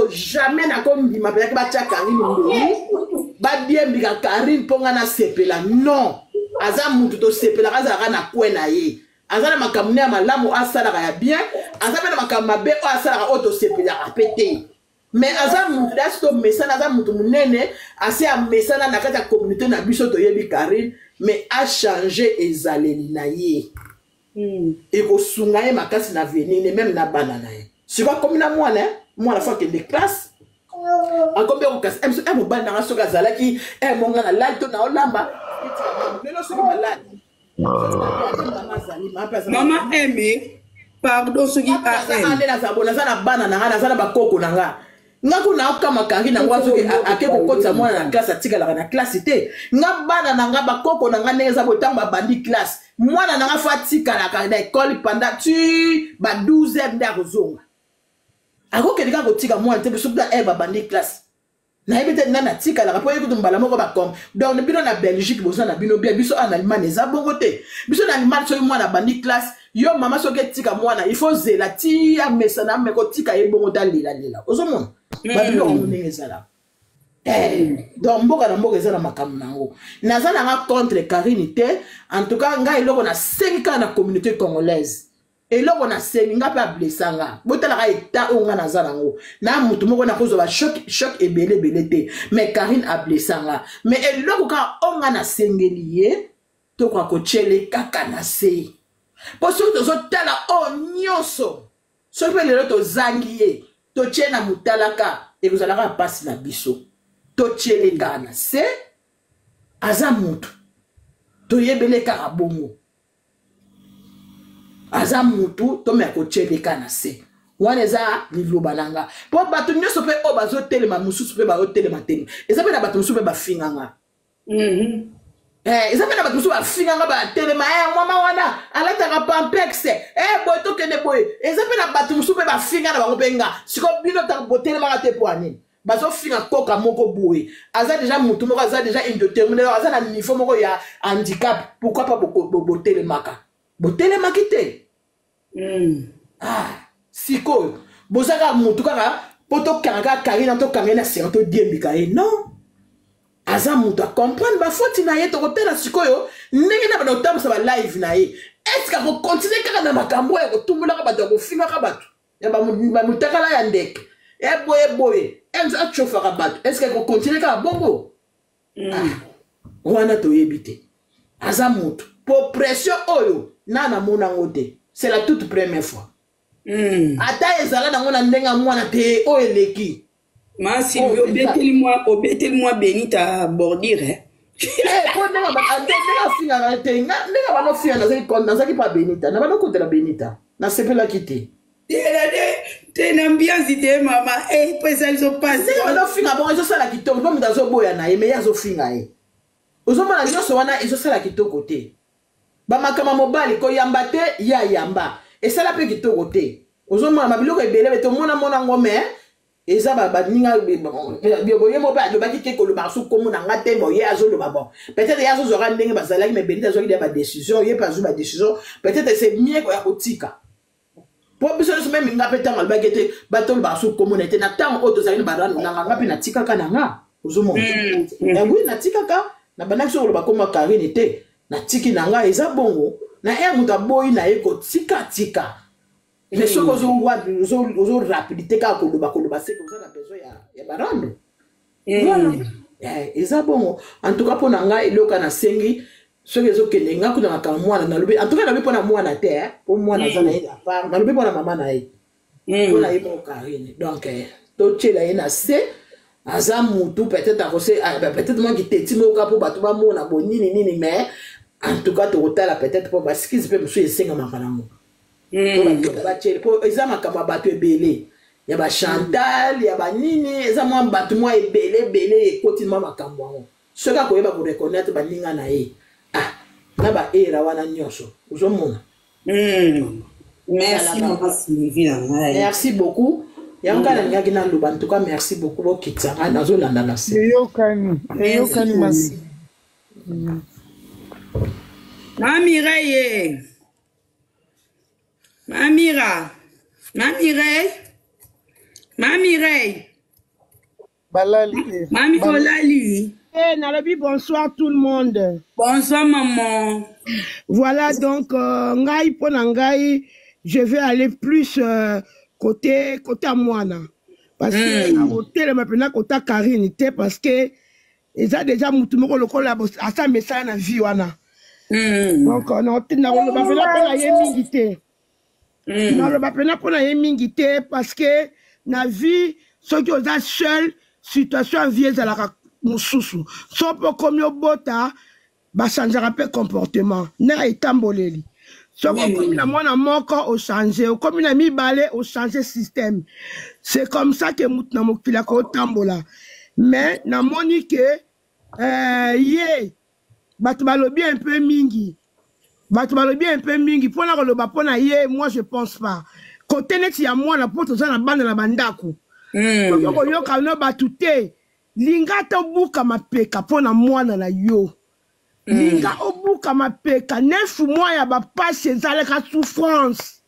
jamais na comme dit ma père ba tia Karine Mbeli ba bien bika Karine ponga na sepela non aza mutu to sepela kaza na kwena ye aza na makamune ya malamu asala ya bien aza na makamabe o asala o to sepela apete mais aza mutu dasto mesana aza mutu munene assez a mesana na kata communauté na biso to yebi Karine mais a changé ezaleli na ye et ko sunga ye makasi na venir même na banana ye c'est quoi comme na moi la fois que des classes a combien on casse un mobile dans la soga zalaki un monga na lalto na olamba lelo soki malade maman aimé pardon soki a ande na sabona za na bana na nga na bakoko na nga nga kuna okama kangi na ngwa soki ake kokotsa mwana na classe atika la na classe te nga bana na nga bakoko na nga neza botamba bandi classe mwana na nga fatika la na école pendant tu ba 12 heures d'arozonga ako kelika kotika mwana te biso da eba bandi classe na ebete nana tika la po yekutu mbala moko ba comme donc bino na Belgique bosa na bino bien biso en Allemagne za bongo te biso na Allemagne so mwana bandi classe yo mama so ke tika mwana il faut zela ti ya mesana me ko tika e bongo ta lela ozomona ba bino ndenge zala donc mboka na mboka ezala makamu nango nazala nga contre Karine te en tout cas nga eloko na 5 ans na communauté congolaise eloko na sengi nga pe ablesanga botala ka eta onga na zanango na mutu moko na kozo ba choc ebele te mais Karine ablesanga mais eloko ka onga na sengeli ye to kwa ko chele kaka na se po so to tala o nyoso so pe lelo to zangi ye to chena mutalaka e kozala ka passe na biso to chele kana se aza mutu to yebele ka bongo aza mutu to me ko cheleka na se wana eza liloba nanga po bato nyoso pe o bazo telema mususu pe ba o telema tele eza pe na bato mususu pe ba finganga eza pe na bato mususu ba finganga ba telema mama wana alata ka pampex boy to kende boy eza pe na bato mususu pe ba finganga ba ngopenga siko bino ta botelema ka te po ani bazo finga koka moko boy aza déjà mutu moko aza déjà indéterminé aza na niveau moko ya handicap pourquoi pas botelemaka botelemaki te sikoyo bozaka mutu kaka po tokanga Karine tokanga na séance to diembika ye non aza mutu a comprendre bafoti na ye tokotela sikoyo ndenge na bana otambusa ba live na ye est-ce que ko continuer kaka na makambo ya kotumbulaka bato ya kofingaka bato ya bamutakala ya ndeke boye enzo achofaka bato est-ce que ko continuer kaka bongo wana toyebi te aza mutu po pression oyo nana mona ngote c'est la toute première fois ata ezala nango na ndenga mwana te o eleki masi obeteli moi Benita bordire ko ndenga ba ndenga finga na te ndenga ba no finga na zaki pa Benita na ba no kotela Benita na sepela kite te na ambiance te mama pesa iso passe ndenga ba no finga bon iso sala kitoko bo mutazo boya na ye me yazo finga ye ozomona nyonso wana iso sala kitoko te ba makama mobali ko yamba te ya yamba esala pe kitoko te ozomona mabiloko ebele beto mona ngome eza ba ninga boye mo ba lobaki ke ko loba su komo na ngate bo ye azo loba bon peut-être yazo zora ndenge bazalaki mais Benita zo ki ba décision ye pas ba décision peut-être c'est mieux ko ya kotika po biso so même nga peta ngal bagete batol ba su komo na te na temps auto zali ba rano na nga pe na tika kana nga ozomona oui na tika ka na banaki so loba koma Karine te na tiki na nga eza bongo na muta boy na eko tika mais so ko zo rapidité ka ko loba c'est comme ça na besoin ya barando eza bongo en tout cas pona nga eloka na sengi so kezo kende nga kuna ka mwana na lobi en tout cas na bi pona mwana te po mwana za na ye part na lobi pona mama na ye pona ye mo Karine donc to chela ye na se aza mutu peut-être peut-être moi qui te timo ka po bato ba mona bonini mais en tout cas tokotala peut-être po baskizi pe musu esenga makanamo po eza makambo ya bato ebele ya ba Chantal ya ba nini eza mwa bato mwa ebele ekoti mwa makambo yango soki akoyeba koreconnaitre baninga na ye na ba era wana nyonso ozomona merci beaucoup yango kala ningaki naloba en tout cas merci beaucoup bokitanga nazolanda na se eyokani masi Mamira, Mami Ray. Balali. Mami Olali. Eh, Nalobi, bonsoir tout le monde. Bonsoir maman. Voilà donc, Ngai Ponangai, je vais aller plus côté à Moana. Parce que côté maintenant côté Karine, parce que ils ont déjà moutumoko le col à ça mais ça na vie wana. Donc on a le bapena pour la yemingité. Non le bapena pour la yemingité parce que na vie ceux qui ont seul situation vieille à la mususu. Soit pour comme yo bota ba changer un peu comportement. Na etamboleli. Soit comme la mona moko au changer, comme la mi balé au changer système. C'est comme ça que moutna mokila ko tambola. Mais na moni que batu balobi un peu mingi. Batu balobi un peu mingi. Pona koloba pona moi je pense pas. Côté net ya moi na poto za na banda na bandako. Ko yo ka no batu te. Linga to buka mapeka pona mwana na yo. Linga obuka mapeka 9 mois ya ba passe ezaleka souffrance.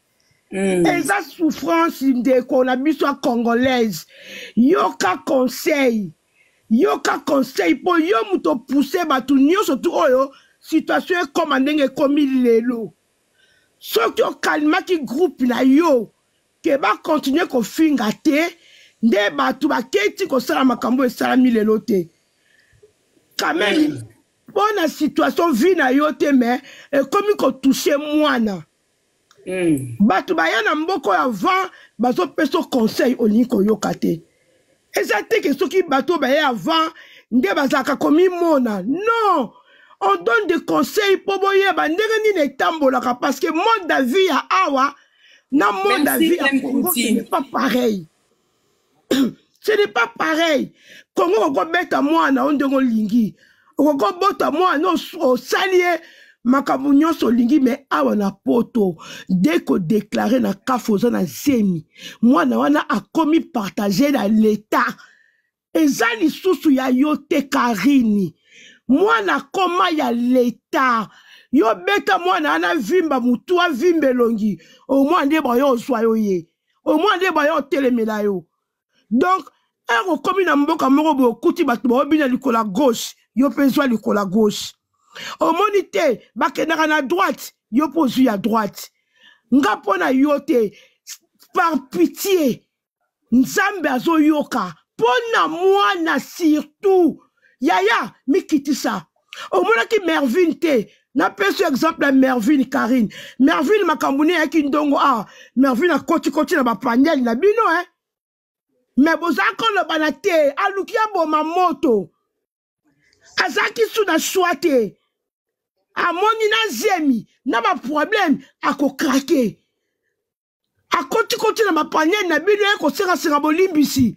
Eza souffrance de qu'on a biso congolaise. Yoka conseil pour yo muto pousser batu nyo surtout oyo situation comme ndenge komi lelo. So ki kalma ki groupe na yo ke ba continuer ko finga te nde batu ba keti ko sala makambo esalami lelo te. Quand même bonne situation vie na yo te mais komi ko toucher mwana. Batu bayana mboko avant bazo peso conseil olinko yokate. Ezate que ceux qui bateau baye avant nde bazaka komi mona. Non, on donne des conseils pour boye ba ndenge ni netambola parce que monde de vie à awa na monde de vie à Congo ce n'est pas pareil. Ce n'est pas pareil. Congo ko beta mwana ondongo lingi. Ko bota mwana au salier makambo nyonso lingi me awa na poto dès que déclaré na kafoza na zemi mwana wana a commis partager na l'état eza lisusu ya yote Karini mwana koma ya l'état yo beta mwana ana vimba mutu a vimbe longi au moins nde ba yo zwa yo ye au moins nde ba yo telemela yo donc ero komi na mboka moko bo kuti batu ba bina likola gauche yo pezwa likola gauche. Au monité, bakendaka na droite, yo posu à droite. Nga pona yote, par pitié, nzambe azo yoka, pona mwana surtout, yaya, mikiti sa. Au monaki Mervin te, na peso exemple à Mervin Karine. Mervin makambouni yaki ndongo, Mervin a koti na bapanyel na bino, hein. Mais bozako le banate, alukia bo mamoto. Azaki sou na chouate. A moni na zemi, na ma problème, a ko krake. A koti na ma panier na bino ko sera bolimbisi.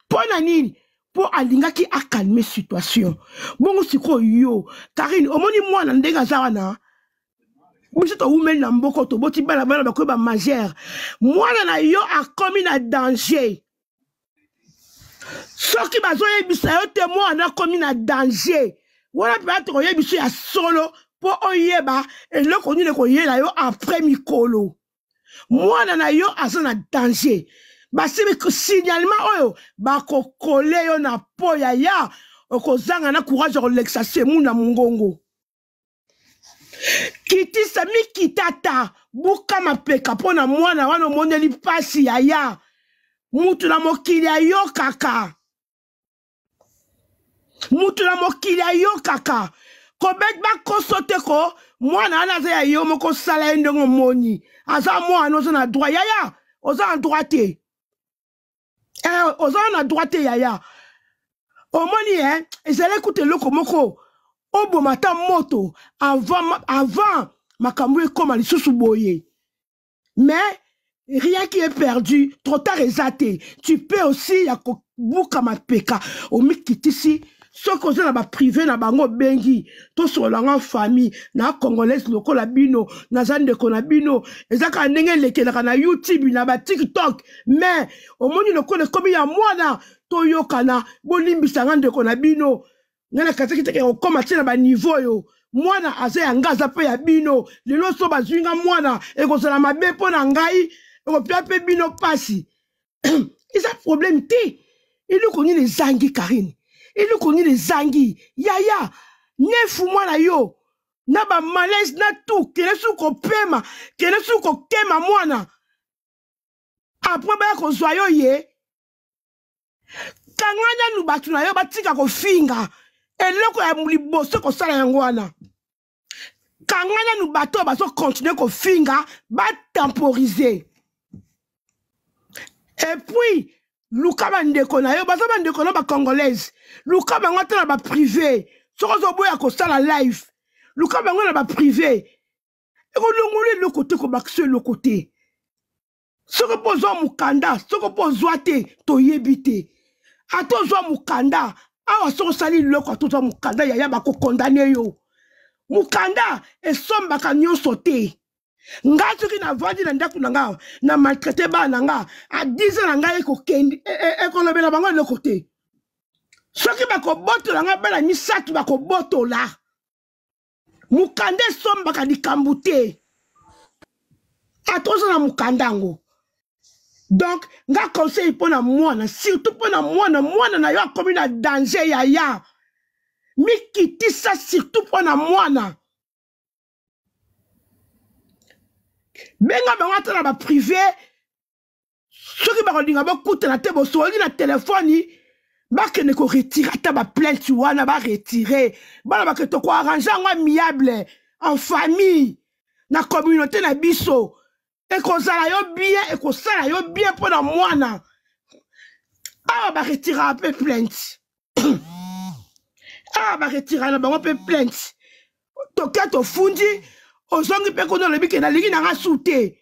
Pour nani, pour alinga ki a calmer situation. Bongo siko yo, Karine, o moni moi na ndenga zawana. Biso to umel na mboko to boti bala ba ko ba majeur. Moi na yo a commis na danger. Soki bazo yebisa yo te moi na commis na danger. Voilà peut-être qu'on y a bisu ya solo pour oyeba et le qu'on y le koyela yo après mikolo. Moi nana yo azana danger. Ba si signalement oyo ba ko coller yo na po ya ko zanga na courage relaxa semu na mungongo. Kiti sami kitata buka mapeka pona mwana wana moneli pasi ya mutu na mokili ya yo kaka. Mutu na mokili ya yo kaka. Kobet ba kosote ko mwana anaza ya yo moko sala ndongo moni. Aza mwana oza na droit yaya. Oza na droite. Oza na droite yaya. Omoni ezale écoute loko moko. Obo mata moto avant makambo ekoma lisusu boye. Mais rien qui est perdu, trop tard exaté. Tu peux aussi ya buka mapeka o mikitisi. Ce qu'on a ba privé na bango bengi to so langa famille na congolaise loko la bino na zande ko na bino ezaka ndenge lekela na YouTube na ba TikTok mais au moni loko le komi ya mwana to yokana bolimbisa ngande ko na bino ngana katiki teke o koma tina ba niveau yo mwana aze ya ngaza pe ya bino lelo so bazwinga mwana e ko sala mabe po na ngai e ko pia pe bino pasi Ils ont problème té. Ils nous connaissent les zangi Karine. Ils nous connaissent les zangi. Yaya. 9 mois là yo. Na ba malaise na tout. Kene sou ko pema. Kene sou ko kema mwana. Après ba ko zoyo ye. Kanganya nu batu na yo batika ko finga. Eloko ya muliboso ko sala yango wana. Kanganya nu bato baso continuer ko finga ba temporiser. Et puis luka bandeko na yo baso bandeko na ba congolaise. Luka bango na ba privé. Soko zo boya ko sala live. Luka bango na ba privé. E ko longole le côté ko bakse le côté. Soko pozo mukanda, soko pozo ate to yebite. Ato zo mukanda, awa soko sali loko ato zo mukanda yaya bako condamné yo. Mukanda e somba kanyo sote. Nga soki na vandi na ndaku nanga na maltraité ba nanga a 10 ans nanga eko kendi eko lobela bango le côté. Soki bako boto nanga bala misatu bako boto la. Mukanda somba kadikambute. Ato zo na mukanda ngo. Donc, nga conseil pour na mwana, surtout pour na mwana na yo comme na danger yaya. Mi kiti ça surtout pour na mwana. Benga bango na ba privé. Soki ba kodinga ba kuta na te bo soli na téléphone, ba kene ko retirer ta ba plainte wana ba retirer. Ba ba ke to ko arranger ngo amiable en famille na communauté na biso. Et qu'on s'ala yo bien pour la moine. Ah, bah retirer un peu plainte. Ah, bah retirer un peu plainte. Toka to fundi, aux zongi pe kono le bike na ligi na rasouté.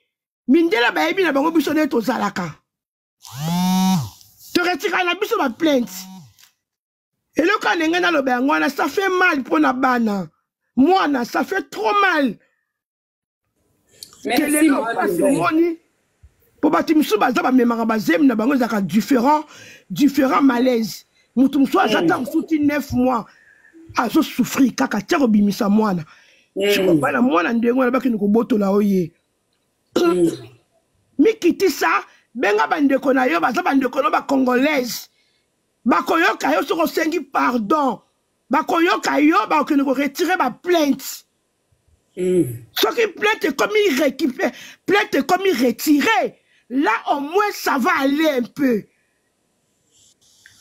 Mindela ba ebi na bango bisone to zalaka. To retirer la biso ba plainte. Et le cas nenga na lo bangwana, ça fait mal pour na bana. Moana, ça fait trop mal. Merci, pour bâtir différents malaises. Moutoumsoa, j'attends 9 mois à souffrir. Kaka, tiens, obimisa moana. Je ne comprends pas, moana, n'dégoua, là-bas, qui nous boto là, oye. Mais quitter ça, benga bandeko na yo, baza bandeko na ba congolaise. Bakoyoka yo, soko sengi pardon. Bakoyoka yo, bakone ko retirer ba plainte. Ce qui plainte comme il récupère, plainte comme il retire, là au moins ça va aller un peu.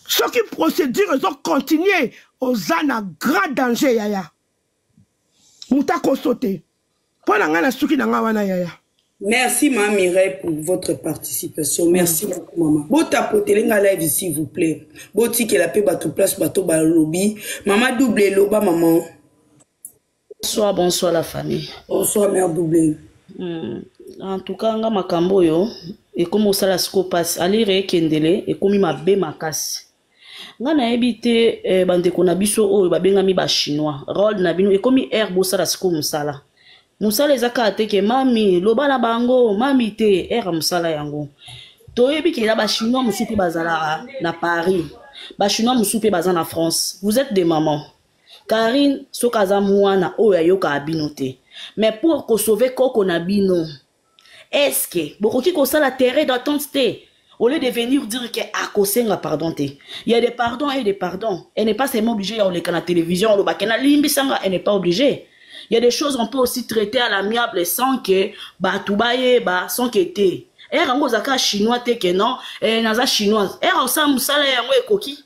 Ce qui procédure, ils ont continué aux ânes grand danger, yaya. Moutako sauté. Merci, Mme Mireille, pour votre participation. Merci beaucoup, maman. Bon, tapotez la live, s'il vous plaît. Bon, ticket la paix, bateau place, bateau, lobby. Maman, double loba, maman. Bonsoir, bonsoir la famille. Bonsoir, mère doublée. En tout cas, nga makambo yo, et comme ça la scopas, ali rekendele, et comme ma be makasi. Nga na ebite bande konabiso o babenga mi ba chinois. Rôle na bino et comme herbo ça la sko musala. Musala ezaka ateke mami, loba la bango, mami te era musala yango. To ebi ke la ba chinois musupe bazala na Paris. Ba chinois musupe bazana na France. Vous êtes des mamans. Karine, sokaza mwana oya yoka abinote. Mais pour qu'on sauve koko na bino, est-ce que bokoki ko sala terre d'attente te au lieu de venir dire que a kosenga pardon te. Il y a des pardons et des pardons. Elle n'est pas seulement obligée à la télévision, le bakena limbi sanga, elle n'est pas obligée. Il y a des choses on peut aussi traiter à l'amiable sans que ba tubaye ba sans que te. Et rango zaka chinois te que non, naza chinoise. Et osa musala yango ekoki.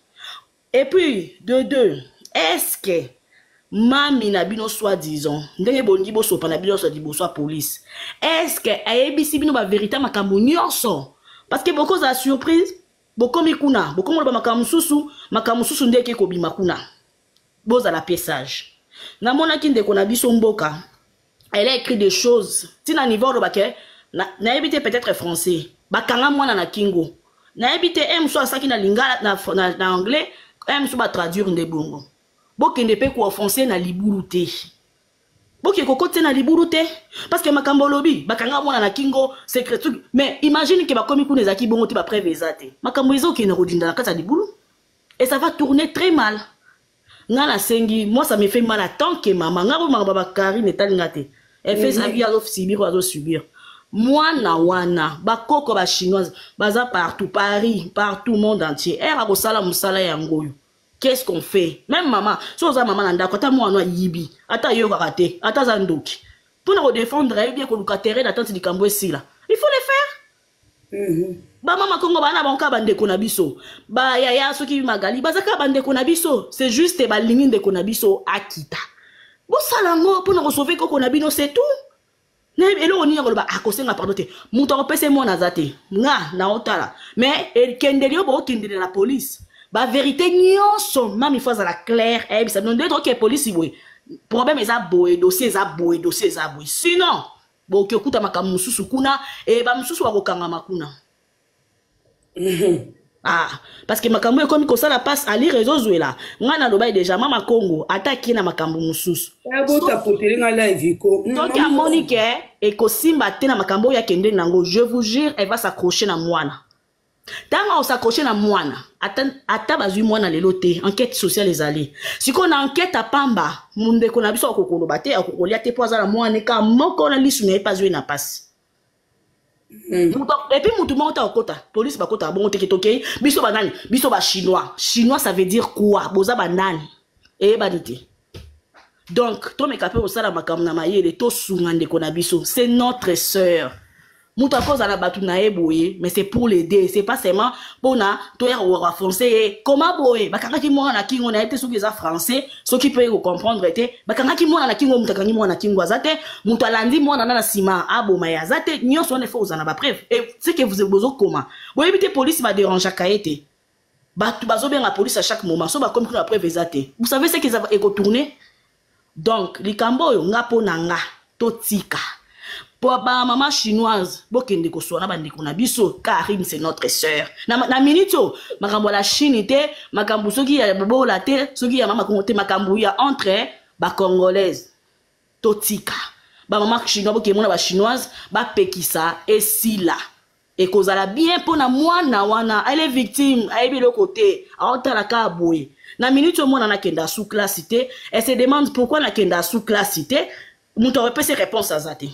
Et puis de deux, est-ce que mami na bino soi-disant ndenge bondi bo sopa na bino soit police, est-ce que ayebisi bino ba vérité makambo nyonso? Parce que beaucoup de surprise, beaucoup mikuna, beaucoup mo ba makambo susu ndeke ko bima kuna. Boza la pièsage. Na mona kinde ko na biso mboka. Elle a écrit des choses. Tina niveau lo baké na ebité peut-être français. Bakanga mwana na kingo. Na ebité soit ça qui na lingala na anglais, soit ba traduire ndebongo. Boki ne peut quoi offenser na liburuté. Boki kokote na liburuté parce que makambo lobi bakanga mwana na kingo secret truc. Mais imagine que ba komi ku nezaki bongo te ba prévezate. Makambo izo ki na rodinda na kata libulu et ça va tourner très mal. Ngana sengi, moi ça me fait mal à tant que maman ngabo mama ba Karine talingate. Elle fait sa vie à subir ou à subir. mwana wana bakoko ba chinoise baza partout Paris partout monde entier era ko sala musala yango yo. Qu'est-ce qu'on fait? Même maman, si on a maman nanda, quand ta moi yibi, ata yo karate, ata zandoki. Pour nous défendre, il bien qu'on nous catérer d'attente du cambo ici là. Il faut le faire. Ba maman kongo bana banka bande konabiso. Ba yaya soki magali, bazaka bande konabiso. C'est juste ba ligne de konabiso akita. Bo salango pour nous sauver konabino c'est tout. Et là, on y a un pardon. Mouton pèse mon azate. Nga, na otala. Mais, el kendelio bo kendele la police. Ba vérité nyonso mami fois à la claire eh ça non d'autres que police oui problème eza boé dossier eza boé sinon bo ke kuta makamu mususu kuna e ba mususu wa kokanga makuna parce que makamu comme ko ça la passe à lire réseaux là ngana loba déjà mama Congo attaquer na makambu mususu bo ta potele nga live ko donc à Monique et ko simba tena makambo ya kende nango je vous jure elle va s'accrocher na mwana. Tant on s'accroche na mwana, ata bazui mwana lelo te, enquête sociale les allées. Si qu'on a enquête à Pamba, munde qu'on a biso akokolo bate, akokolia te poza la mwana ka moko na lisu ne pas jouer na passe. Et puis mutu monta okota, police ba kota bon te ketoke, biso banani, biso ba chinois. Chinois ça veut dire quoi? Boza banani. Et banité. Donc, to me kapé au sala makam na mayele to sungande qu'on a biso, c'est notre sœur. Mouta cause à la batu na eboye, mais c'est pour l'aider, c'est pas seulement pour na toi ou français. Comment boye? Bakanga ki mwana na kingo na été sous les français, ceux qui peuvent comprendre était. Bakanga ki mwana na kingo mutaka ni mwana kingo azate, muta landi mwana na sima abo maya azate, nyon son effort aux anaba bref. Et c'est que vous avez besoin comment? Vous évitez police va déranger à kaete. Batu bazo bien la police à chaque moment, so ba comme que la preuve ezate. Vous savez ce qu'ils avaient retourné? Donc, les kambo nga po nanga totika. Pour ma maman chinoise, bokende ko sona bande ko na biso, Karine c'est notre sœur. Na minito, makambo la Chine était, makambo soki ya babo la te, soki ya mama kongote makambo ya entre ba congolaise. Totika. Ba maman chinoise bokemona ba chinoise, ba pekisa et sila. Et kozala bien pour na mwana wana, elle est victime, elle est de côté, a otala ka boye. Na minito mona na kenda sous classité, elle se demande pourquoi na kenda sous classité, mouto repè ses réponses à zate.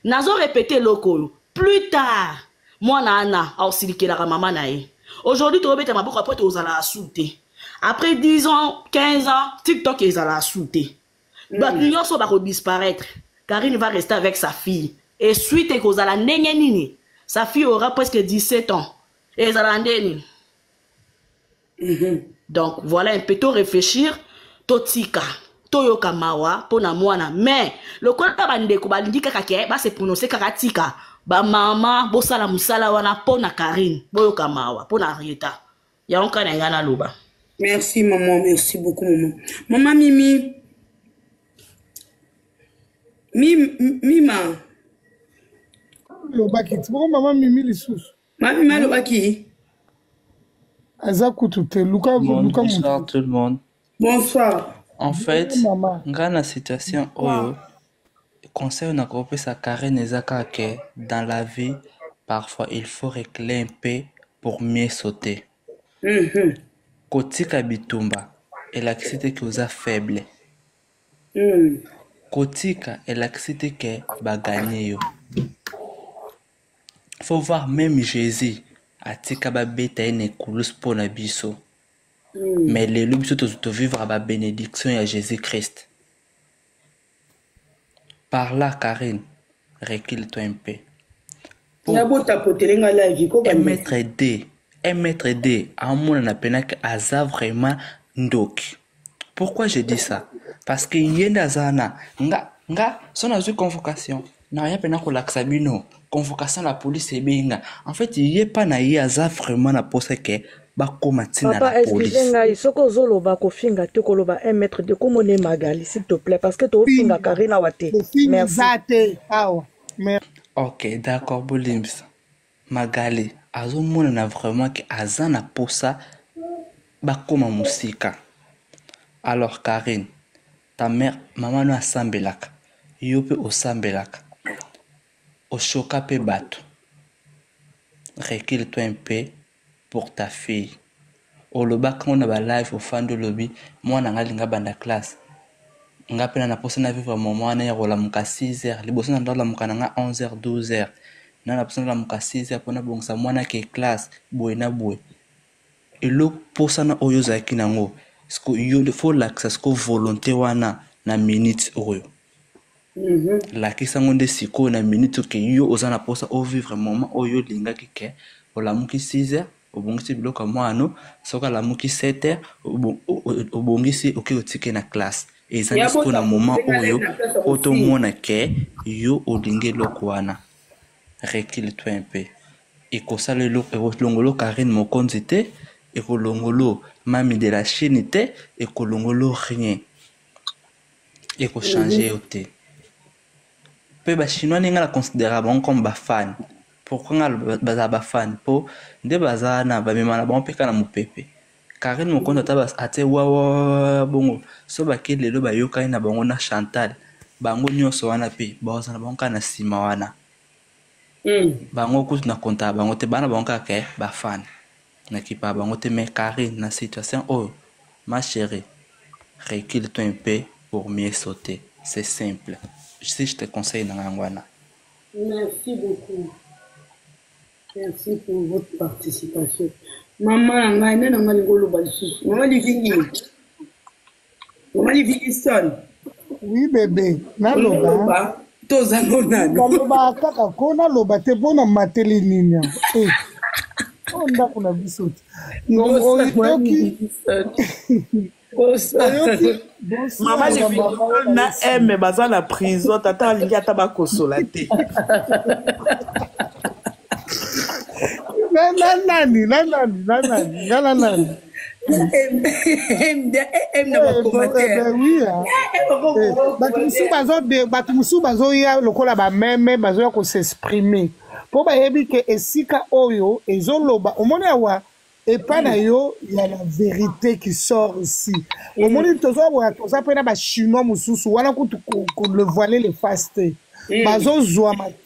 Nazo répété loko. Plus tard, moi nana a aussi la maman nae. Aujourd'hui, tu rebête ma bouche après tu as la souté. Après 10 ans, 15 ans, TikTok est à la souté. Donc l'union va disparaître. Karine va rester avec sa fille. Et suite et cause à la nini. Sa fille aura presque 17 ans. Et ça la nini. Donc voilà un peu tout réfléchir. Totika. Toyoka mawa pona mwana mais le quoi bande ko balingi kaka ke ba se prononcer kaka tika ba mama bo sala musala wana pona Karine boyoka mawa pona Rieta ya onka na ngana loba. Merci maman, merci beaucoup maman. Maman Mimi Mima Loba ki tu maman Mimi lisusu. Maman Mima loba ki Azaku tout Luka Bonsoir tout le monde. Bonsoir. En fait, dans la situation où conseil on a coupé sa carrière dans la vie, parfois il faut régler un peu pour mieux sauter. Kotika Bitumba, elle a accepté que vous êtes faible. Kotika, elle a accepté que va gagner. Faut voir même Jésus a tika ba beta ene kulus pour na biso. Mais les loups sont vivre à la bénédiction à Jésus-Christ. Par là, Karine, recule-toi un peu. Un maître D, à mon appel Aza vraiment ndoki. Pourquoi je dis ça? Parce que yenda zana, nga, son a eu convocation. Na rien pena ko laksabino, convocation la police et binga. En fait, il y a pas na Aza vraiment na poste que Papa, excusez-moi, il faut que Zolo va finga te koloba un mètre de commoner Magali, s'il te plaît, parce que tu as finga Karina Wate. Merci. Ok, d'accord, Bolims. Magali, azo mona na vraiment que azana posa bakoma musika. Alors Karine, ta mère, maman no asambelaka, yope osambelaka, oshoka pe bato. Recule-toi un peu. Pour ta fille. Au loba quand on a live au fan de lobby, moi na ngalinga banda classe. Nga pena na posa na vivre moment na ya rola muka 6h, li bosa na ndola muka na 11h 12h. na personne la mukasisi apona bongsa mwana ke classe boy na boy elo posana oyo zaki nango sko yo faut l'accès sko volonté wana na minute oyo la kisango nde siko na minute ke yo ozana posa o vivre moment oyo linga kike olamuki 6h obongisi biloko mwano soka lamuki 7h obongisi oke otike na classe ezali siko na moment oyo otomona ke yo olinge loko wana recule-toi un peu ekosala elongolo Karine Mokonzi te ekolongolo Mami de la Chine te ekolongolo rien ekochange yo te pe ba chinois ninga la considéra bon comme ba fan pourquoi nga baza ba fan po nde baza na ba mema na bon pe kana mopepe Karine Mokonzi ata ate wa bongo so ba ke lelo ba yoka na bango na Chantal bango nyonso wana pe baza na bango kana sima wana bango kutu na konta bango te bana bango kaka ba fan na kipa bango te mais Karine na situation oh ma chérie recule-toi un peu pour mieux sauter c'est simple si je te conseille Nangangwana. Merci beaucoup. Merci pour votre participation. Maman, maman Livingstone. Oui, bébé. Naloba. Naloba kaka ko naloba te bona mateli ninya. Onda kuna bisoti. Maman na aime baza na prison tata alingi ata bakosola te. Nani. Bato musu bazoya lokola bameme bazoya kosexprimer po bayebi ke esika oyo ezoloba omoni awa epa na yo ya la vérité qui sort ici omoni toza pena bachinois mosusu wana kutu le voiler les faces te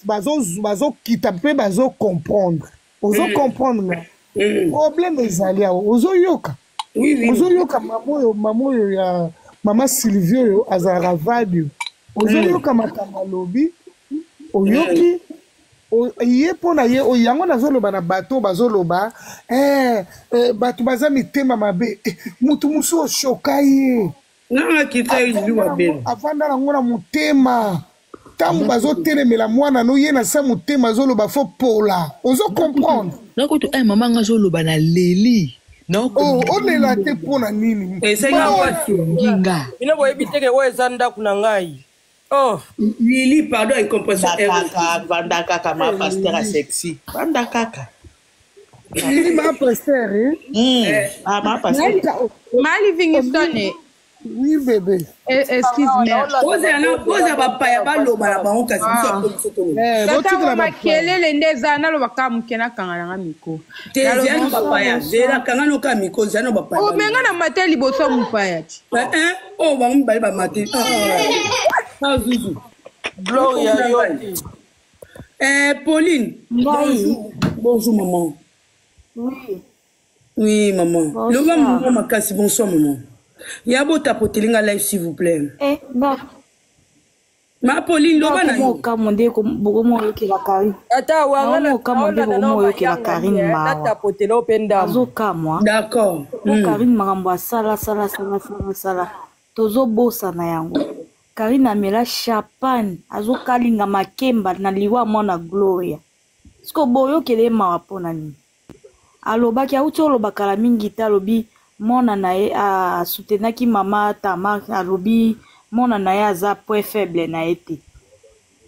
bazokita mpe bazocomprendre ozocomprendre nga problème ezali awo ozoyoka mama oyo ya mama Sylvie oyo azalaka vadio ozoyoka makambo alobi oyoki ye mpona ye yango nazoloba na bato bazoloba bato baza mitema mabe mutu mosu oshoka ye avanda nango na motema ntango bazotelemela mwana no ye na sa motema azoloba fo pola ozokomprendre nakutu mama nga azoloba na leli olela te mpona nini nginga bino boyebi teke oyo eza ndako na ngai Lili, pardon, une compréhension. Vanda kaka ma pasteur sexy. Vanda kaka. Lili ma pasteur, ma pasteur. Ma Livingstone. Oui, bébé. Excuse-moi. Pose papa ya baloba na bango kasi tata makelele nde eza naloba kaka moke nakanga nanga miko teziano bapaya zela kanga noka miko ziano bapaya omenga na mate liboso mopaya ti oyo bango mibale bamate zuzu Gloria yote Pauline bonjour maman oui maman loba maman makasi bonsoir maman Yabo tapotelinga live s'il vous plaît. Ma Pauline loba na yo. Kamonde ko bogomo yoki la Karine. Ata wanga na kamonde bogomo yoki la Karine ma. Tapotela openda. Azoka moi. D'accord. Karine makambo sala. Tozo bosa na yango. Karine amela champagne azokalinga makemba na liwa mwana Gloria. Siko boyo kele ma wapona ni. Alobaki auti olobakala mingi talobi mona na ye a soutenaki mama Tamar alobi mona na ye aza point faible na ye te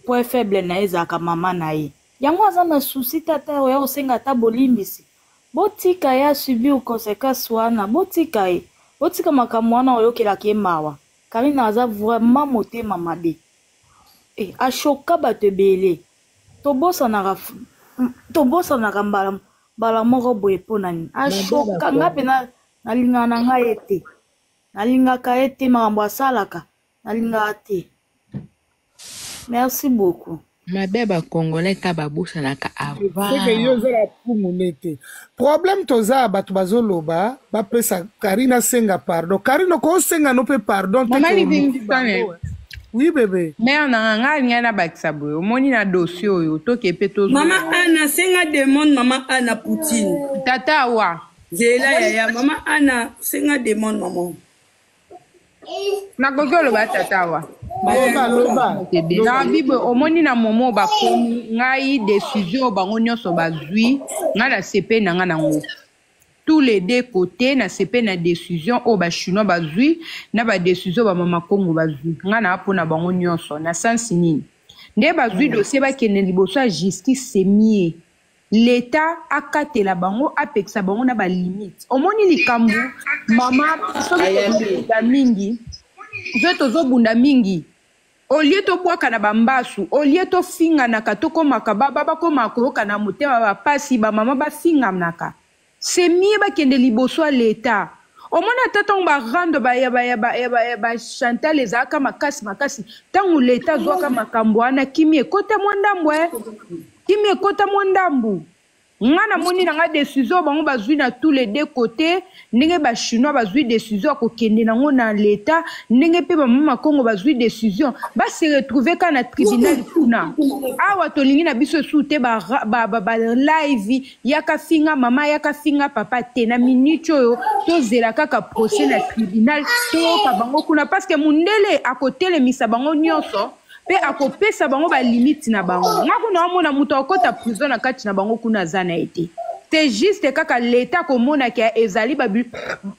point faible na ye ezalaka mama na ye yango aza na susi tata oya kosenga ata bolimbisi botika ye asubir conséquence wana botika ye botika makambo wana oyokelaka ye mawa Karine aza vraiment motema mabe ashoka bato ebele tobosanaka mbala moko boye mpo nani ashoka nga mpe nalingaka na ngai ete nalingaka ete makambo asalaka nalingaka te merci beaucoup mabe bakongolais ta babosanaka avant yo ozala pumune te problème toza bato bazoloba bapesa Karine asenga pardon Karine okosenga no mpe pardon Oui, bébé. Mère nanga ngana bakisa boye. Omoni na dossier oyo toke pe tozo. Maman Anna, senga demande Maman Anna Poutine. Tata wa. Zela yaya Maman Anna, senga demande maman. Na kokolo ba tata wa. Na bible omoni na momo bakomi ngai décision bango nyonso bazwi nga na sepe na nga nango tous les deux côtés na sepe na décision o ba chinois bazwi na ba décision ba mama Kongo bazwi nga na apona bango nyonso na sens nini nde bazwi dossier bakende liboso ya justice semie l'état akatela bango apekisa bango na ba limite omoni likambo mama soki mingi zo bunda mingi au lieu to bwaka na bambasu au lieu to finga naka to komaka baba koma koyoka na motema bapasi bamama bafinganaka c'est mieux bakende liboso ya l'état omona ata ntango barando ba Chantal ezalaka makasi ntango l'état azwaka makambo wana kimi ekota mwa ndambu nga namoni nanga décision bango bazwi na tous les deux côtés ndenge bachinois bazwi décision ya kokende nango na l'état ndenge mpe bamama Kongo bazwi décision base retrouve ka na tribunal kuna awa tolingi na biso esu te live yaka finga mama yaka finga papa te na minute oyo tozela kaka procès na tribunal toyoka bango kuna parce que mundele akotelemisa bango nyonso pe akopesa bango ba limite na bango ngako na mona muto akota prison na kati na bango kuna zana été c'est juste kaka l'état komona ki ezali babu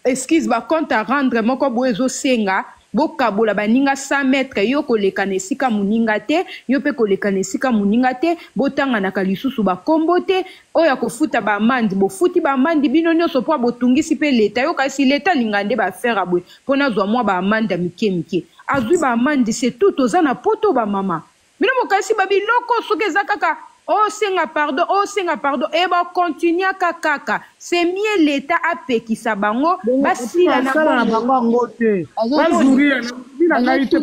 excuse ba compte à rendre moko boezo senga bokabola baninga 100 mètres yo koleka nesika muninga te yo pe koleka nesika muninga te botanga na kalisusu ba kombote oya kofuta ba mandi bofuti ba mandi bino nyonso po botungisi pe l'état yo kasi l'état lingande ba faire abwe pona zwa mwa ba manda mike azwi ba mandi c'est tout ozana poto ba mama bino mokasi babiloko soki eza kaka oh senga pardon et ba continuer kaka c'est mieux l'état apekisa bango basila na bango ngote bazuri na ngai te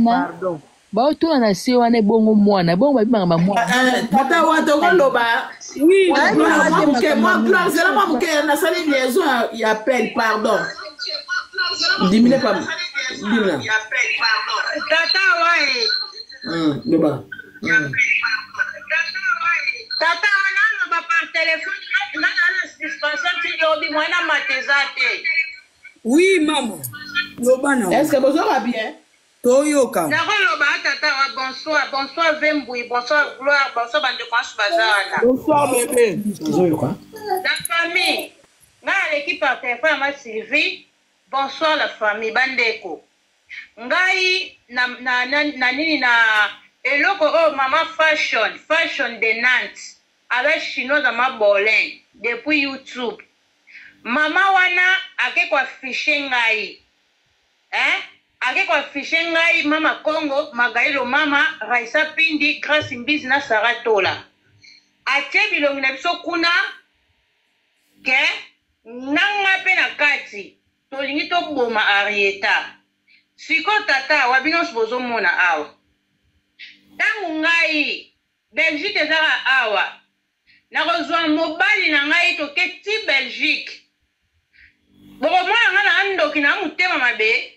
pardon baotuna na se wana bongo mwana bongo babimaka bamwana tata wato koloba oui moi c'est la moi que na sali liaison ya appel pardon diminue pas diminue tata ouais loba tata wana ba par téléphone na dispensation ti yobi mwana matezate oui maman lobana est-ce que vous aurez bien toyoka nakoloba tata wa bonsoir Vembui bonsoir Gloire bonsoir bande France bazana bonsoir bébé la famille na l'équipe par téléphone ma Sylvie bonsoir la famille bandeko ngai na nini na eloko mama fashion de Nantes avec chinois dans ma bolin depuis YouTube mama wana ake kwa afficher ngai ake kwa afficher ngai mama Congo Magailo mama Raisa Pindi Grace Mbizi na Saratola atie bilongi na biso kuna ke nanga pe na kati tolingi to boma Arieta siko tata wabino bozo mona awa tangu ngai Belgique ezaka awa nakozwa mobali na ngai toke ti Belgique bokomona nga na ndoki na mutema mabe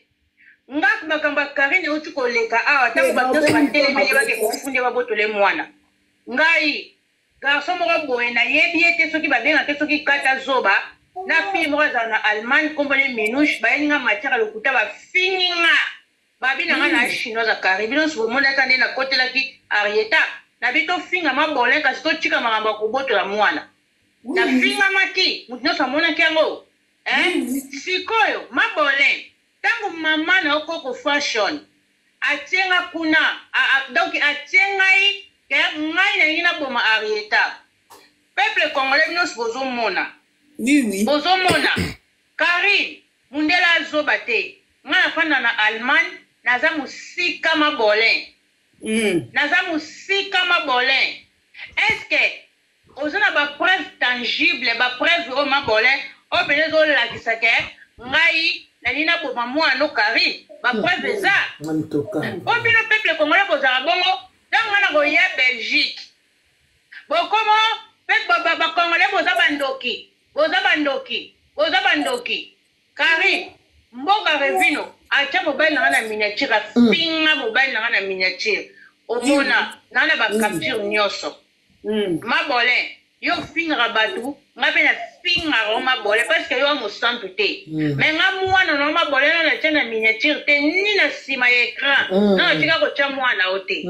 ngaki makambo ya Karine uti koleka awa tango batoso batelemeli bake kofunde babotole mwana ngai garçon moko boye nayebi ete soki babenga te soki kata zoba na fille moko azala na Allemagne kombone Minouche bayeninga matière lokuta bafininga babinanga na chinoise akari bino somonaka nde nakotelaki Arieta na bito finga mabolin kasi totika makambo ya kobotola mwana na finga maki mutu nyonso amonaki yango sikoyo mabolin ntango mama na okoko fashion atienga kuna donc atiengai ke ngai nalingi naboma Arieta peuple congolais bino bozomona oui bozomona Karine mundela azoba te ngai nafanda na Allemagne naza musika mabolin naza musika mabolin est-ce que ozana ba preuve tangible ba preuve o mabolin o pene zo lakisa ke ngai nalina boma mwana Karine ba preuve eza o bino peuple congolais kozala bongo ntango wana koya Belgique bokomo pe ba congolais boza bandoki Karine mboka revino acha mobile na miniature finga mobile na miniature omona na ba capture nyoso mabole yo finga batu ngabe na finga ro mabole parce que yo mo santu te mais nga mwana no mabole na tena miniature te ni na sima écran na tika ko cha mwana ote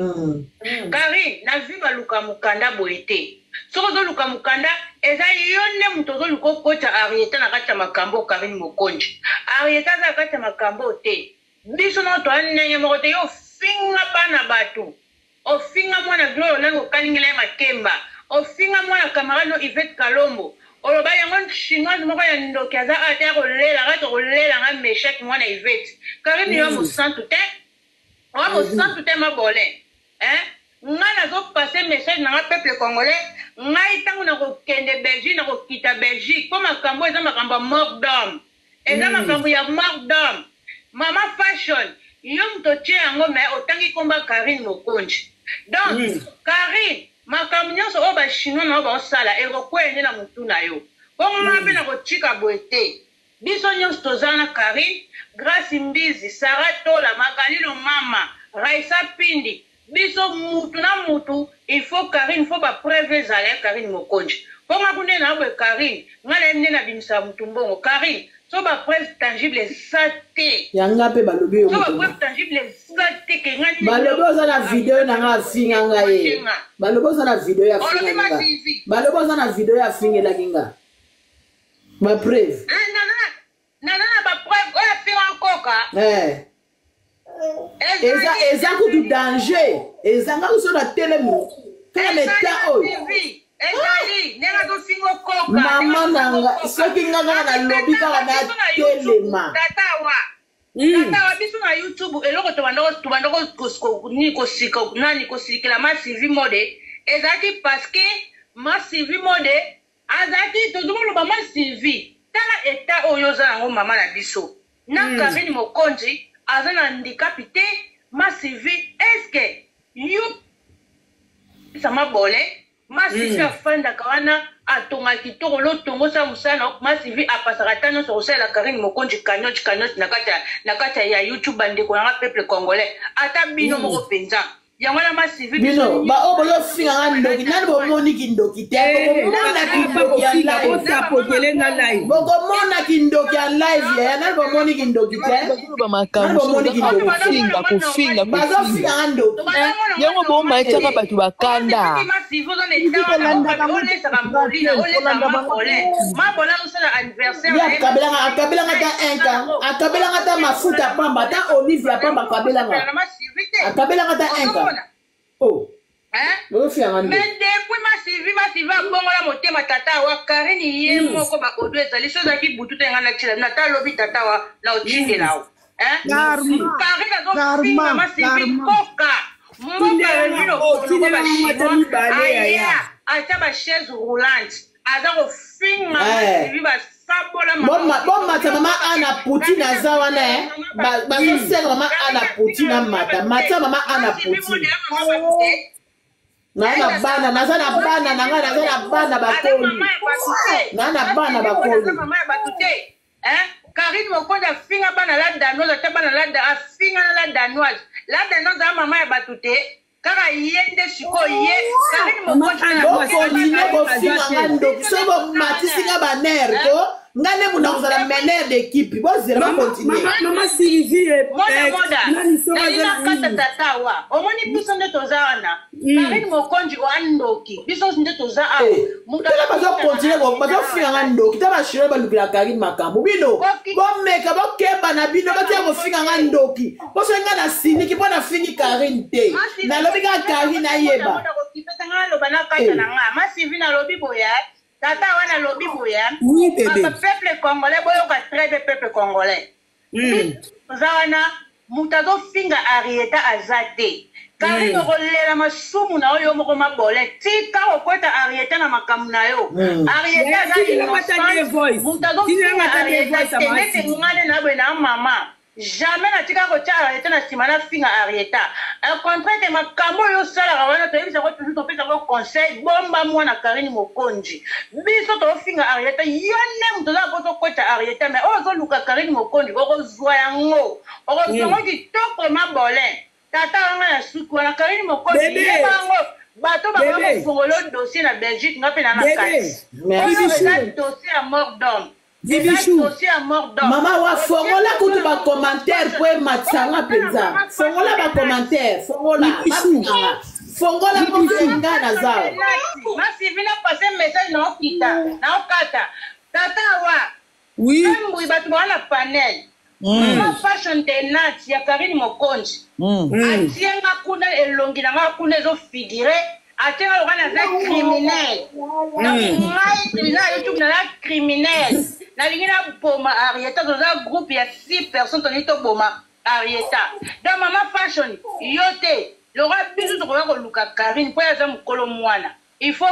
kari na viva luka mukanda boete soko zo luka mukanda eza yonne mutozo luko kocha Arieta na kata makambo Karine Mokonji Arieta za kata makambo te biso no to annenge mo te yo finga bana batu o finga mwana Gloire nango kalingela makemba o finga mwana camarade Yvette Kalombo o loba yango chinoise moko ya ndoki aza ate ko lela nga Meshek mwana Yvette Karine yo mo santu te o mo santu te mabole nga zo passer message na peuple congolais ngai tango na ko kende Belgique na ko kita Belgique ko makambo eza makambo mort d'homme eza makambo ya mort d'homme mama fashion yo mtoche yango me otangi komba Karine Mokonji donc Karine makambo nyonso o ba chinois na ba osala erokwende na mutu na yo bongo mabe na ko chika boete biso nyonso tozana Karine Grace Mbizi Sarah Tola Magalino mama Raisa Pindi biso mutu na mutu il faut Karine faut ba preuve zala Karine Mokonji bongo kunde na bo Karine ngale nne na bimisa mutu mbongo Karine so ba preuve tangible sate yanga pe balobi yo so ba preuve tangible sate ke ngani balobi za na video na nga finga nga ye balobi za na video ya finga nga balobi za na video ya finga la kinga ba preuve na ba preuve o ya finga koka eza kutu danger ezanga kusona telemo kala ta oyo mama nanga soki nganga na lobi kala na telema tatawa biso na YouTube eloko tobandoko ni kosika nani kosikela ma Sylvie Mode ezaki parce que ma Sylvie Mode azaki tozomolo ba ma Sylvie tala eta oyo za ngo mama na biso na Karine Mokonji azana handicapité ma Sylvie est-ce que you sama bole ma Sylvie afanda kawana atonga kitoko lo tongo sa musana ma Sylvie apasaka tano so sala Karine Mokonji kanyoti na kata ya YouTube bande ko na peuple congolais ata bino moko penza yango na ma Sylvie bino ba o bolo finga ndoki nani bo moni kindoki te bo mona kindoki ya live tapotelenga live boko mona kindoki ya live ya nani bo moni kindoki te ba makambo kufinga kufinga bazo finga ndoki yango bo maitaka batu bakanda akabelanga ta mafuta pamba ta olive pamba akabelanga ta enka oh mais depuis ma Sylvie bongola motema tata wa Karine ye moko ba kodo ezali so zaki butu tenga na chila na ta lobi tata wa la ochinde lao Karine zo finga ma Sylvie koka mboka revino acha ba chaise roulante aza ko finga ma Sylvie ba sabola bon mata mama ana Poutine azawana bazo sera mama ana Poutine mata mama ana Poutine nana bana nazana bana nanga nazana bana bakoli nana bana bakoli mama batute Karine Mokonji finga bana la danoise ta bana la finga la danoise a mama ya batute kaka yende siko ye Karine Mokonji ko finga ndo sobo matisinga baner ko ngane muna kuzala mener d'équipe bo zera continuer mama Sylvie nani kata tatawa omoni biso nde tozana Karine Mokonji wa ndoki biso nde toza a mutala bazo continuer ko bazo finga ndoki ta ba shiro ba lukila Karine makambo bino bo meka bo keba na bino ba tia ko finga ndoki bo so ngana siniki bo na fingi Karine te na lobi ka Karine ayeba ma Sylvie na lobi boya tata wana lobi boya oui bébé peuple congolais boyo ka très bien peuple congolais zawana mutazo finga Arieta azate Karine kolela masumu na oyo moko mabole tika okota Arieta na makamu na yo Arieta azali mutazo finga Arieta ngane na bwe na mama jamais natika kotia Arieta na nsima na finga Arieta. Au contraire te makambo oyo osalaka wana toyebisa ko toujours topesa ko conseil bomba mwana Karine Mokonzi. Biso tofinga Arieta yo nde moto oza po tokweta Arieta mais oyo ozoluka Karine Mokonzi okozwa yango okozwango kitoko mabole tata wanga na suki wana Karine Mokonzi yeba yango bato bakoma kofongolo dossier na Belgique nga mpe na kati oyo eza dossier ya mort d'homme. Maman wa fongola kutu ba commentaire pour matsanga penza. Fongola ba commentaire, fongola. Fongola pour finga na zao. Ma Sylvina passer message na okita, na okata. Tata wa. Oui. Mbui batu wana panel. Ma fashion de nat ya Karine Mokonzi. Atienga kuna elongi na kuna zo figure. Atienga wana za criminel. Na ngai tribunal YouTube na criminel. Na lingina boma Arieta dans un groupe il y a 6 personnes qui ont boma Arieta. Dans maman fashion yote le roi bisu to ko luka Karine pour ya mukolo mwana. Il faut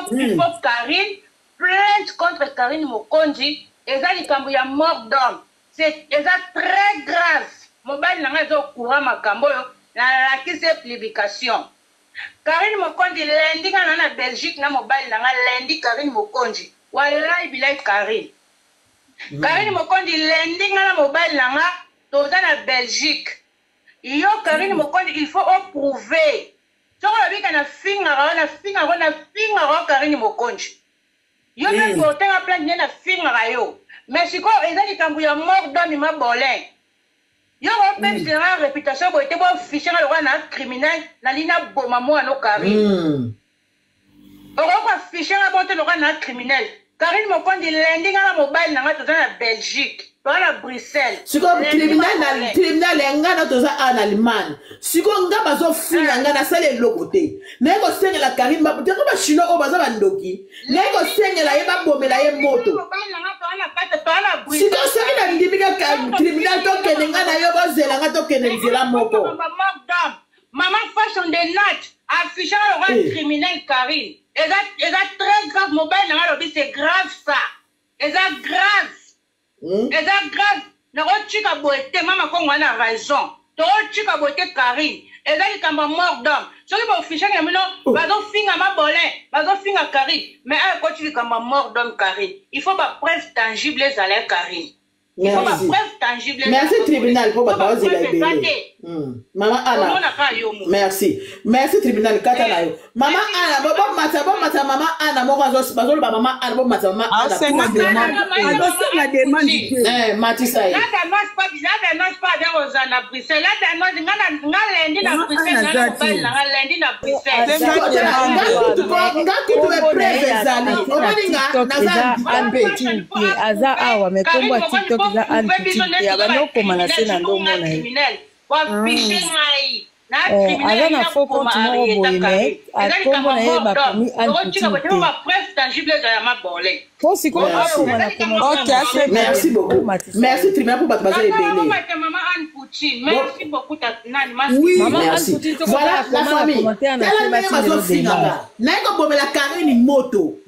Karine plainte contre Karine Mokonzi et ça likambo ya mort d'homme. C'est très grave. Mobile na ngazo courant makambo yo na la qui c'est publication. Karine Mokonzi lundi na Belgique na mobile na lundi Karine Mokonzi. Wallahi bilay Karine. Karine Mokonzi lundi na mobile nanga toza na Belgique. Yo Karine Mokonzi il faut prouver. Soko bika na finga Karine Mokonzi. Yo même porter la plainte na finga yo. Mais siko ezali kambu ya mort d'homme mabole. Yo open la réputation bo ete bo fichier na roi na criminel na lina boma mo no Karine. Oko fichier na bonte le roi na criminel. Karine Mokonzi lundi na mobile na toza na Belgique, toza na Bruxelles. Siko criminal ngana toza en Allemagne. Siko nga bazo finga ngana sale lokote. Nego sengela Karine ba teko ba chino o baza bandoki. Nego sengela yeba bomela ye moto. Siko sengela ndimika criminal to kenenga na yo bazela nga to kenenzela moko. Maman fashion de nat affichant le roi criminel Karine. Et ça très grave, mobile, c'est grave ça. Et ça grave. Et ça grave. Ne retiens pas boiter, maman, comme on a raison. Tu retiens pas boiter Karine. Et ça, il y a mort d'homme. Ce qui va afficher, il y a un film à ma bolin, un film à Karine. Mais quand tu dis qu'il y a mort d'homme Karine, il faut pas preuve tangible les allées Karine. Il faut pas preuve tangible. Merci tribunal pour pas oser la bébé. Maman Anna. Merci. Merci tribunal katana yo. Maman Anna, bon mata maman Anna mo bazolo ba maman Anna bon mata maman Anna. La demande. Matisa. Là t'annonce pas dans Ozana Bruxelles. Là t'annonce nga lundi na Bruxelles na lundi na Bruxelles. Nga kutu e preve zali. Omoninga naza aza awa mekombo ya TikTok za anti-TikTok ya banokoma na se na ndomo na ye. Aza na faux compte moko boye me akombo na ye bakomi anti-TikTok. Po sikoyo akoma na commentaire. Merci beaucoup. Merci tribunal pour battre les Maman Anne Poutine. Merci beaucoup Nani. Oui, merci. Voilà la famille. Naiko bomela Karine moto.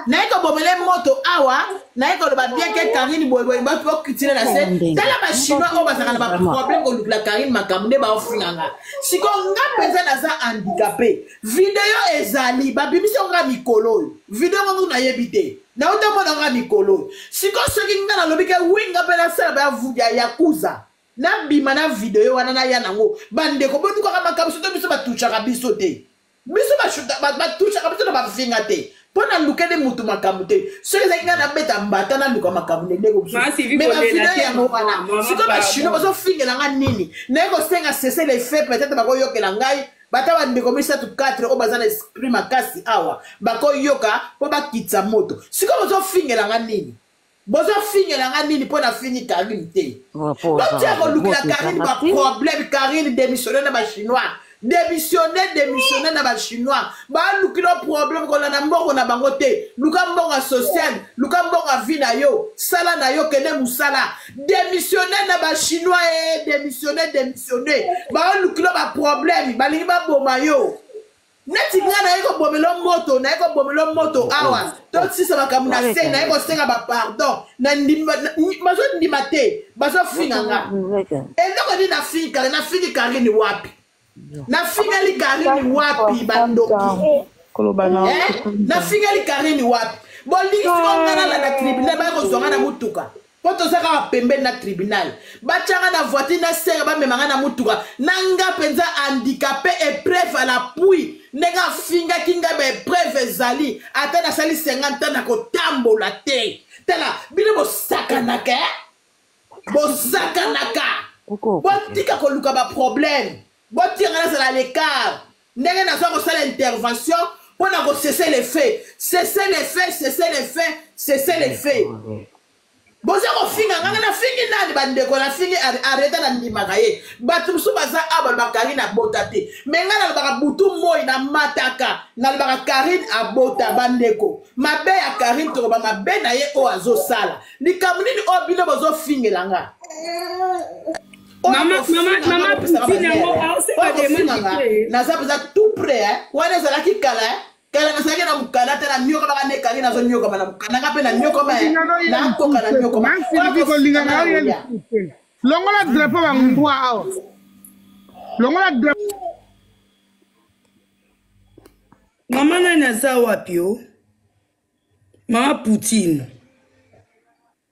Naiko bomela moto awa. Naiko ba bien que Karine boy ba to kitine na se. Tala ba chinois o ba saka ba problème ko la Karine makamde ba ofinanga. Siko nga penza na za handicapé. Video ezali ba bibiso nga mikolo. Video ngo na yebite. Na utamona nga mikolo. Siko soki nga na lobike winga pela sala ba vudia yakuza. Na bima na video wana na ya nango bande ko bonu ko ka makabuso to biso batucha ka biso te biso ba shuta ba tucha ka biso ba finga te pona lukede mutu makamute so ezenga na beta mbata na luka makamune ndeko biso mais ba video ya no wana siko ba shino bazo fingela nga nini ndeko senga cesser les faits peut-être ba ko yokela ngai bata bande ko misa tu 4 o bazana esprit makasi awa ba ko yoka po ba kitsa moto siko bazo fingela nga nini bozo fingela nga nini po na fini Karine te botia ko lukela Karine ba problème Karine démissionner na ba chinois démissionner na ba chinois ba lukilo problème ko na mbongo na bango te luka mbongo social luka mbongo vie na yo sala na yo kene musala démissionner na ba chinois démissionner ba lukilo ba problème ba lingi ba boma yo neti nga na yeko bomelo moto awa to sisa makambo na se na yeko senga ba pardon na mazo ndima te bazo finga nga eloko ni na finga ni wapi na finga li kari ni wapi bandoki na finga li kari ni wapi bolingi ngana na tribunal ba ko zonga na mutuka poto saka pembe na tribunal bachanga na voiture na sera ba memanga na mutuka nanga penza handicapé et preuve à l'appui nega finga kinga be preuve zali ata na sali 50 ans na ko tambola te tela bile bo sakanaka botika ko luka ba problème botika na sala l'écart nega na so ko sala intervention pour na ko cesser les faits boza ko finga nganga na fingi nani bandeko na fingi arrêta na ndimaka ye batu musu baza aba bakari na bota te menga na baka butu moi na mataka na baka Karine abota bandeko mabe ya Karine to ba mabe na ye o azo sala likambu nini o bino bozo fingela nga mama na za tout prêt hein wana za la kikala kala na sage na mukana tena nyoka baka ne kali na zo nyoka bana mukana ngape na nyoka ba na koka na nyoka ba ko linga na ali longola drapeau ba ngwa aw longola drapeau mama na za wapi o mama Poutine